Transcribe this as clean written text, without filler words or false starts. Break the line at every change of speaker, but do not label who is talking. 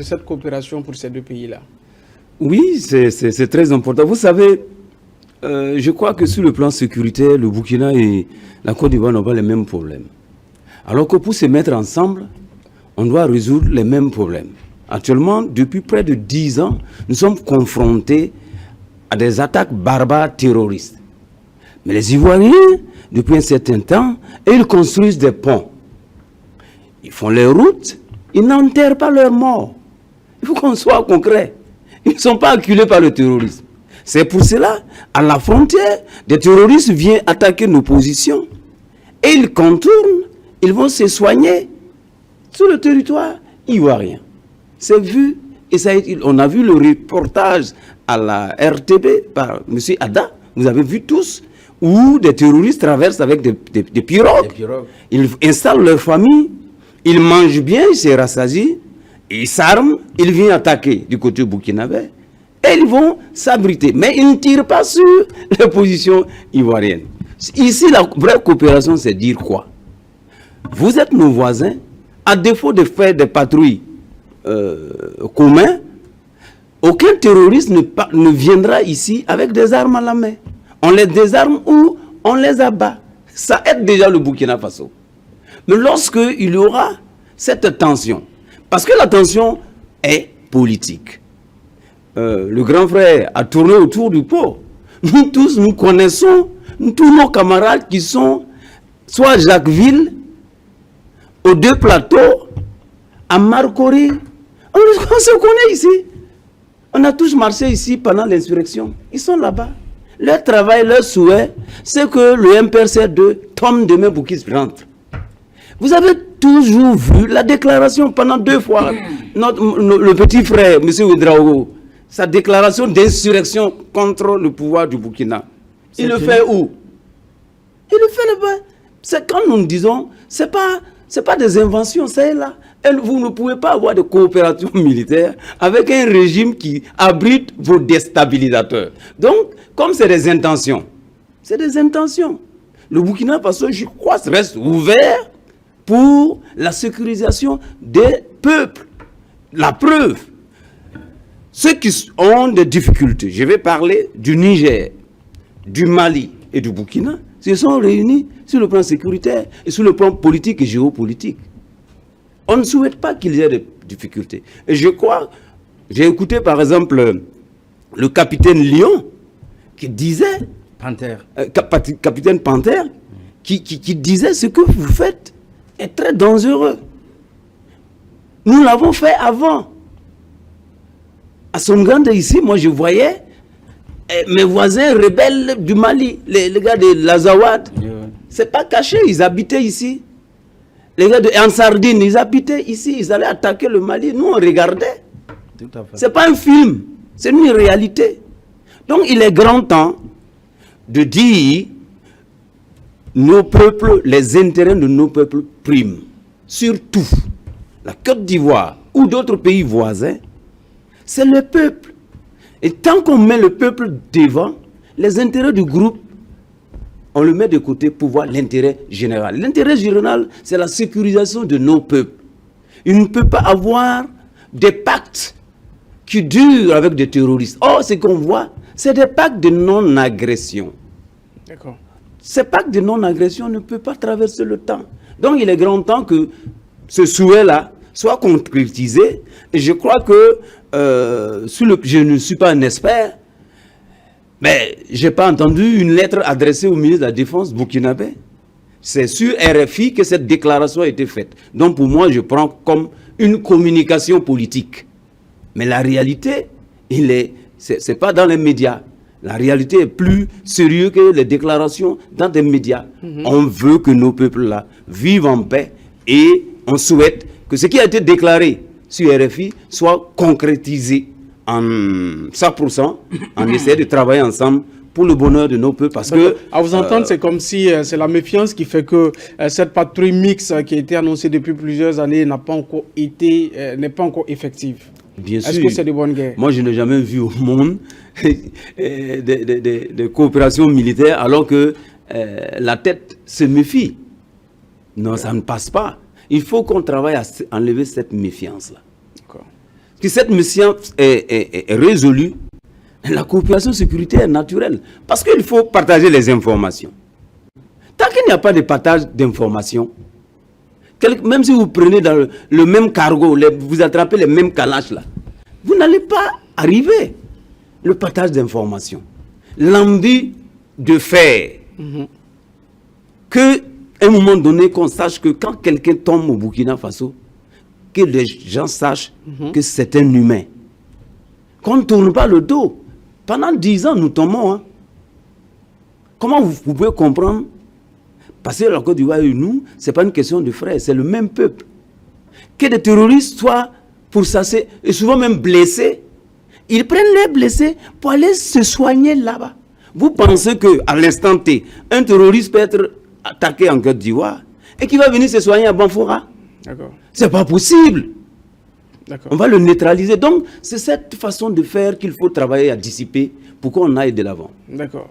de cette coopération pour ces deux pays-là?
Oui, c'est très important. Vous savez, je crois que sur le plan sécuritaire, le Burkina et la Côte d'Ivoire n'ont pas les mêmes problèmes. Alors que pour se mettre ensemble, on doit résoudre les mêmes problèmes. Actuellement, depuis près de 10 ans, nous sommes confrontés à des attaques barbares terroristes. Mais les Ivoiriens, depuis un certain temps, ils construisent des ponts. Ils font les routes, ils n'enterrent pas leurs morts. Il faut qu'on soit concret. Ils ne sont pas acculés par le terrorisme. C'est pour cela, à la frontière, des terroristes viennent attaquer nos positions. Et ils contournent, ils vont se soigner sur le territoire ivoirien. C'est vu, et ça, on a vu le reportage à la RTB par M. Ada, vous avez vu tous, où des terroristes traversent avec des pirogues. Ils installent leur famille, ils mangent bien, ils se rassasient, ils s'arment, ils viennent attaquer du côté burkinabé, et ils vont s'abriter. Mais ils ne tirent pas sur les positions ivoiriennes. Ici, la vraie coopération, c'est dire quoi? Vous êtes nos voisins, à défaut de faire des patrouilles communs, aucun terroriste ne viendra ici avec des armes à la main. On les désarme ou on les abat. Ça aide déjà le Burkina Faso. Mais lorsqu'il y aura cette tension, parce que la tension est politique, le grand frère a tourné autour du pot. Nous tous, nous connaissons tous nos camarades qui sont soit à Jacquesville, aux deux plateaux, à Marcory. On se connaît ici. On a tous marché ici pendant l'insurrection. Ils sont là-bas. Leur travail, leur souhait, c'est que le MPRC2 tombe demain pour qu'ils rentrent. Vous avez toujours vu la déclaration pendant 2 fois. Le petit frère, M. Ouedraogo, sa déclaration d'insurrection contre le pouvoir du Burkina. Il le fait où? Il le fait là-bas. C'est quand nous disons, c'est pas des inventions, c'est là. Et vous ne pouvez pas avoir de coopération militaire avec un régime qui abrite vos déstabilisateurs. Donc, comme c'est des intentions, c'est des intentions. Le Burkina Faso, je crois, reste ouvert pour la sécurisation des peuples. La preuve, ceux qui ont des difficultés, je vais parler du Niger, du Mali et du Burkina, se sont réunis sur le plan sécuritaire et sur le plan politique et géopolitique. On ne souhaite pas qu'il y ait des difficultés. Et je crois, j'ai écouté par exemple le capitaine Lyon qui disait, capitaine Panther, qui disait ce que vous faites est très dangereux. Nous l'avons fait avant. À Somgande ici, moi je voyais mes voisins rebelles du Mali, les gars de l'Azawad, c'est pas caché, ils habitaient ici. Les gars de Ansardine, ils habitaient ici, ils allaient attaquer le Mali. Nous, on regardait. C'est pas un film, c'est une réalité. Donc, il est grand temps de dire nos peuples, les intérêts de nos peuples priment. Surtout, la Côte d'Ivoire ou d'autres pays voisins, c'est le peuple. Et tant qu'on met le peuple devant, les intérêts du groupe, on le met de côté pour voir l'intérêt général. L'intérêt général, c'est la sécurisation de nos peuples. Il ne peut pas avoir des pactes qui durent avec des terroristes. Or, ce qu'on voit, c'est des pactes de non-agression.
D'accord.
Ces pactes de non-agression ne peuvent pas traverser le temps. Donc, il est grand temps que ce souhait-là soit concrétisé. Et je crois que, je ne suis pas un expert, mais je n'ai pas entendu une lettre adressée au ministre de la Défense burkinabé. C'est sur RFI que cette déclaration a été faite. Donc pour moi, je prends comme une communication politique. Mais la réalité, c'est pas dans les médias. La réalité est plus sérieuse que les déclarations dans des médias. On veut que nos peuples-là vivent en paix et on souhaite que ce qui a été déclaré sur RFI soit concrétisé en 100%, on essaie de travailler ensemble pour le bonheur de nos peuples. Parce que,
à vous entendre, c'est comme si c'est la méfiance qui fait que cette patrouille mixte qui a été annoncée depuis plusieurs années n'est pas encore effective.
Bien sûr.
Est-ce que c'est de bonne guerre?
Moi, je n'ai jamais vu au monde de coopération militaire alors que la tête se méfie. Non, ça ne passe pas. Il faut qu'on travaille à enlever cette méfiance-là. que cette mission est résolue, la coopération sécuritaire est naturelle. Parce qu'il faut partager les informations. Tant qu'il n'y a pas de partage d'informations, même si vous prenez dans le même cargo, vous attrapez les mêmes calaches là, vous n'allez pas arriver. Le partage d'informations, l'envie de faire, qu'à un moment donné, qu'on sache que quand quelqu'un tombe au Burkina Faso, que les gens sachent que c'est un humain. Qu'on ne tourne pas le dos. Pendant 10 ans, nous tombons. Hein. Comment vous pouvez comprendre? Parce que la Côte d'Ivoire et nous, ce n'est pas une question de frères, c'est le même peuple. Que des terroristes soient pourchassés et souvent même blessés, ils prennent les blessés pour aller se soigner là-bas. Vous pensez qu'à l'instant T, un terroriste peut être attaqué en Côte d'Ivoire et qu'il va venir se soigner à Banfora?
D'accord.
C'est pas possible.
D'accord.
On va le neutraliser. Donc, c'est cette façon de faire qu'il faut travailler à dissiper pour qu'on aille de l'avant.
D'accord.